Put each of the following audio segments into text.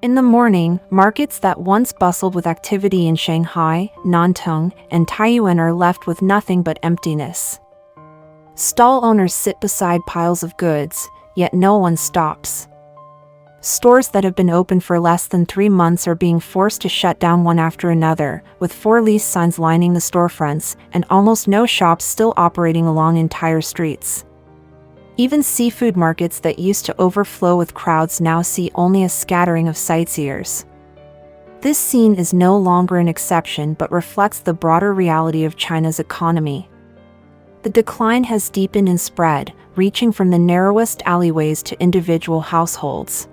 In the morning, markets that once bustled with activity in Shanghai, Nantong, and Taiyuan are left with nothing but emptiness. Stall owners sit beside piles of goods, yet no one stops. Stores that have been open for less than 3 months are being forced to shut down one after another, with 4 lease signs lining the storefronts, and almost no shops still operating along entire streets. Even seafood markets that used to overflow with crowds now see only a scattering of sightseers. This scene is no longer an exception but reflects the broader reality of China's economy. The decline has deepened and spread, reaching from the narrowest alleyways to individual households.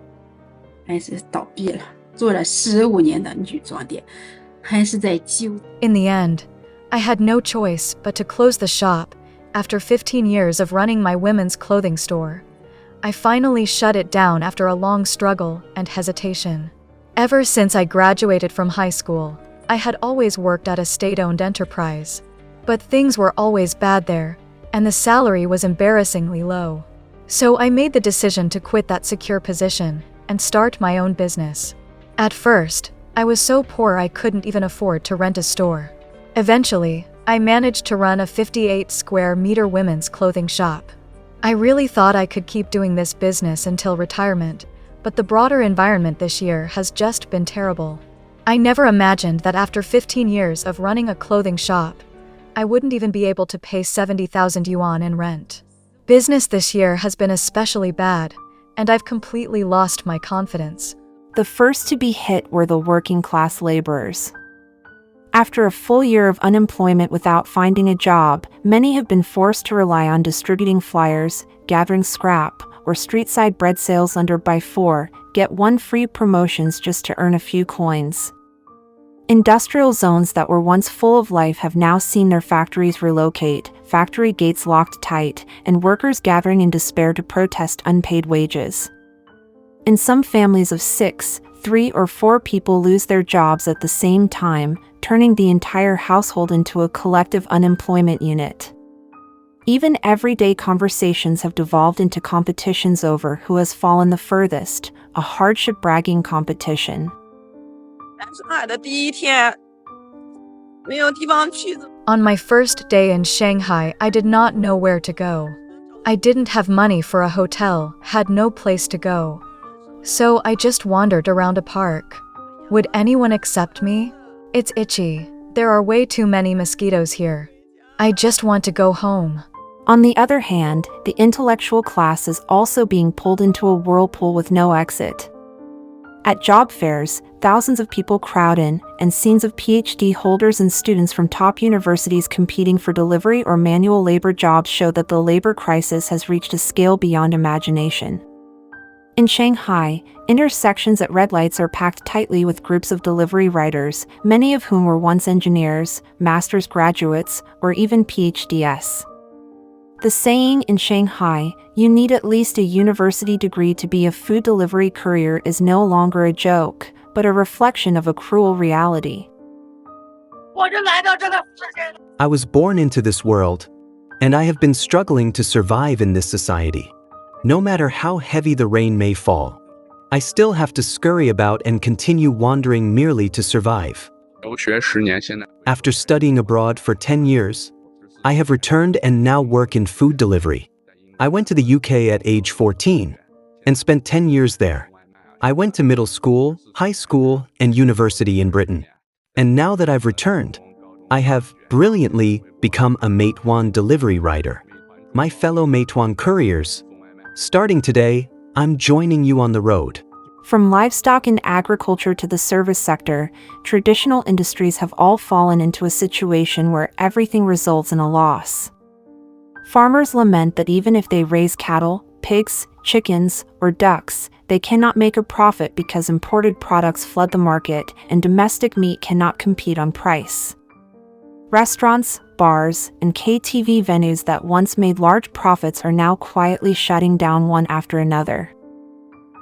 还是倒闭了，做了15年的女装店，还是在纠。In the end, I had no choice but to close the shop. After 15 years of running my women's clothing store, I finally shut it down after a long struggle and hesitation. Ever since I graduated from high school, I had always worked at a state-owned enterprise. But things were always bad there, and the salary was embarrassingly low. So I made the decision to quit that secure position and start my own business. At first, I was so poor I couldn't even afford to rent a store. Eventually, I managed to run a 58-square-meter women's clothing shop. I really thought I could keep doing this business until retirement, but the broader environment this year has just been terrible. I never imagined that after 15 years of running a clothing shop, I wouldn't even be able to pay 70,000 yuan in rent. Business this year has been especially bad, and I've completely lost my confidence. The first to be hit were the working-class laborers. After a full year of unemployment without finding a job, many have been forced to rely on distributing flyers, gathering scrap, or street-side bread sales under buy 4, get 1 free promotions just to earn a few coins. Industrial zones that were once full of life have now seen their factories relocate, factory gates locked tight, and workers gathering in despair to protest unpaid wages. In some families of 6, 3 or 4 people lose their jobs at the same time, turning the entire household into a collective unemployment unit. Even everyday conversations have devolved into competitions over who has fallen the furthest, a hardship bragging competition. On my first day in Shanghai, I did not know where to go. I didn't have money for a hotel, had no place to go. So I just wandered around a park. Would anyone accept me? It's itchy. There are way too many mosquitoes here. I just want to go home. On the other hand, the intellectual class is also being pulled into a whirlpool with no exit. At job fairs, thousands of people crowd in, and scenes of PhD holders and students from top universities competing for delivery or manual labor jobs show that the labor crisis has reached a scale beyond imagination. In Shanghai, intersections at red lights are packed tightly with groups of delivery riders, many of whom were once engineers, master's graduates, or even PhDs. The saying in Shanghai, "You need at least a university degree to be a food delivery courier," is no longer a joke, but a reflection of a cruel reality. I was born into this world, and I have been struggling to survive in this society. No matter how heavy the rain may fall, I still have to scurry about and continue wandering merely to survive. After studying abroad for 10 years, I have returned and now work in food delivery. I went to the UK at age 14 and spent 10 years there. I went to middle school, high school, and university in Britain. And now that I've returned, I have brilliantly become a Meituan delivery rider. My fellow Meituan couriers, starting today, I'm joining you on the road. From livestock and agriculture to the service sector, traditional industries have all fallen into a situation where everything results in a loss. Farmers lament that even if they raise cattle, pigs, chickens, or ducks, they cannot make a profit because imported products flood the market and domestic meat cannot compete on price. Restaurants, bars, and KTV venues that once made large profits are now quietly shutting down one after another.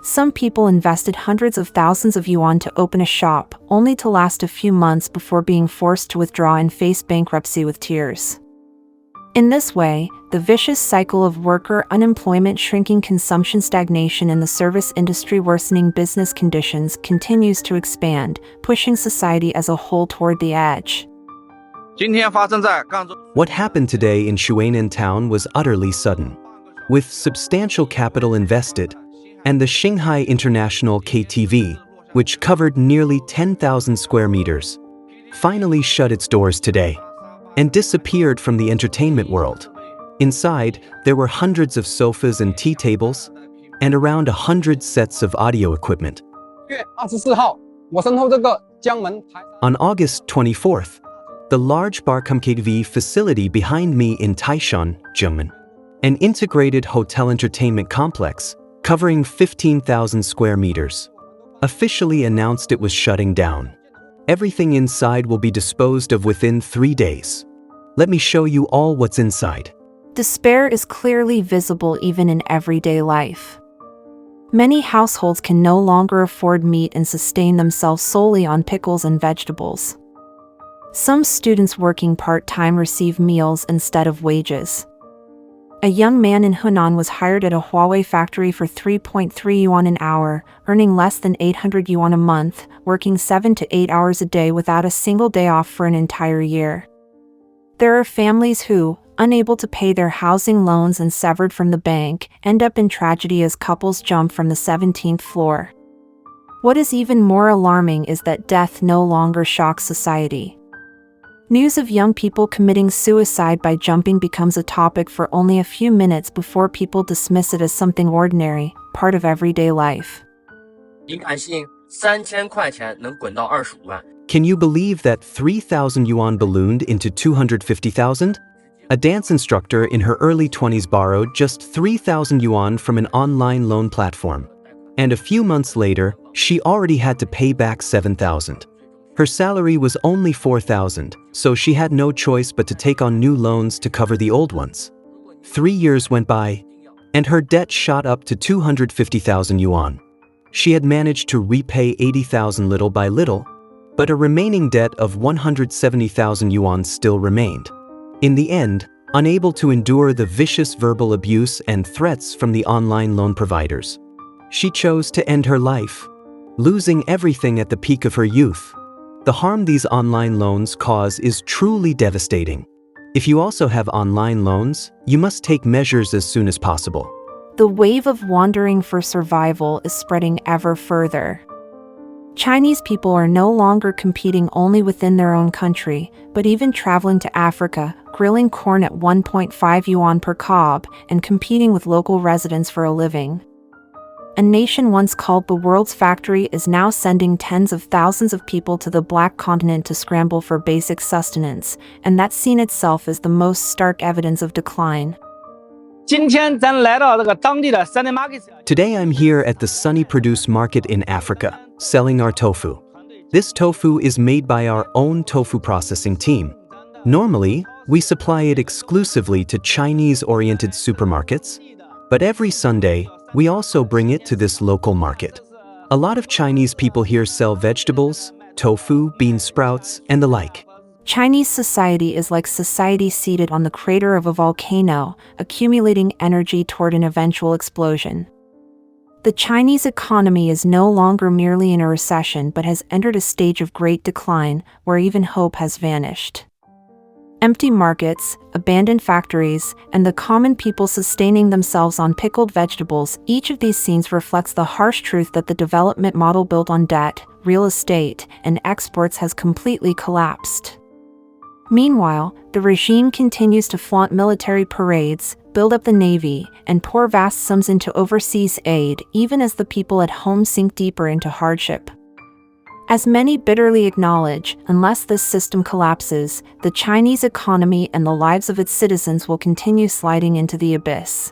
Some people invested hundreds of thousands of yuan to open a shop, only to last a few months before being forced to withdraw and face bankruptcy with tears. In this way, the vicious cycle of worker unemployment, shrinking consumption, stagnation in the service industry, worsening business conditions continues to expand, pushing society as a whole toward the edge. What happened today in Shuanan town was utterly sudden. With substantial capital invested, and the Shanghai International KTV, which covered nearly 10,000 square meters, finally shut its doors today and disappeared from the entertainment world. Inside, there were hundreds of sofas and tea tables, and around 100 sets of audio equipment. On August 24th, the large Barcom KTV facility behind me in Taishan, Zhengmen, an integrated hotel entertainment complex covering 15,000 square meters, officially announced it was shutting down. Everything inside will be disposed of within 3 days. Let me show you all what's inside. Despair is clearly visible even in everyday life. Many households can no longer afford meat and sustain themselves solely on pickles and vegetables. Some students working part-time receive meals instead of wages. A young man in Hunan was hired at a Huawei factory for 3.3 yuan an hour, earning less than 800 yuan a month, working 7 to 8 hours a day without a single day off for an entire year. There are families who, unable to pay their housing loans and severed from the bank, end up in tragedy as couples jump from the 17th floor. What is even more alarming is that death no longer shocks society. News of young people committing suicide by jumping becomes a topic for only a few minutes before people dismiss it as something ordinary, part of everyday life. Can you believe that 3,000 yuan ballooned into 250,000? A dance instructor in her early 20s borrowed just 3,000 yuan from an online loan platform. And a few months later, she already had to pay back 7,000. Her salary was only 4,000, so she had no choice but to take on new loans to cover the old ones. 3 years went by, and her debt shot up to 250,000 yuan. She had managed to repay 80,000 little by little, but a remaining debt of 170,000 yuan still remained. In the end, unable to endure the vicious verbal abuse and threats from the online loan providers, she chose to end her life, losing everything at the peak of her youth. The harm these online loans cause is truly devastating. If you also have online loans, you must take measures as soon as possible. The wave of wandering for survival is spreading ever further. Chinese people are no longer competing only within their own country, but even traveling to Africa, grilling corn at 1.5 yuan per cob, and competing with local residents for a living. A nation once called the world's factory is now sending tens of thousands of people to the Black Continent to scramble for basic sustenance, and that scene itself is the most stark evidence of decline. Today I'm here at the Sunny Produce Market in Africa, selling our tofu. This tofu is made by our own tofu processing team. Normally, we supply it exclusively to Chinese-oriented supermarkets, but every Sunday, we also bring it to this local market. A lot of Chinese people here sell vegetables, tofu, bean sprouts, and the like. Chinese society is like society seated on the crater of a volcano, accumulating energy toward an eventual explosion. The Chinese economy is no longer merely in a recession but has entered a stage of great decline, where even hope has vanished. Empty markets, abandoned factories, and the common people sustaining themselves on pickled vegetables, each of these scenes reflects the harsh truth that the development model built on debt, real estate, and exports has completely collapsed. Meanwhile, the regime continues to flaunt military parades, build up the navy, and pour vast sums into overseas aid, even as the people at home sink deeper into hardship. As many bitterly acknowledge, unless this system collapses, the Chinese economy and the lives of its citizens will continue sliding into the abyss.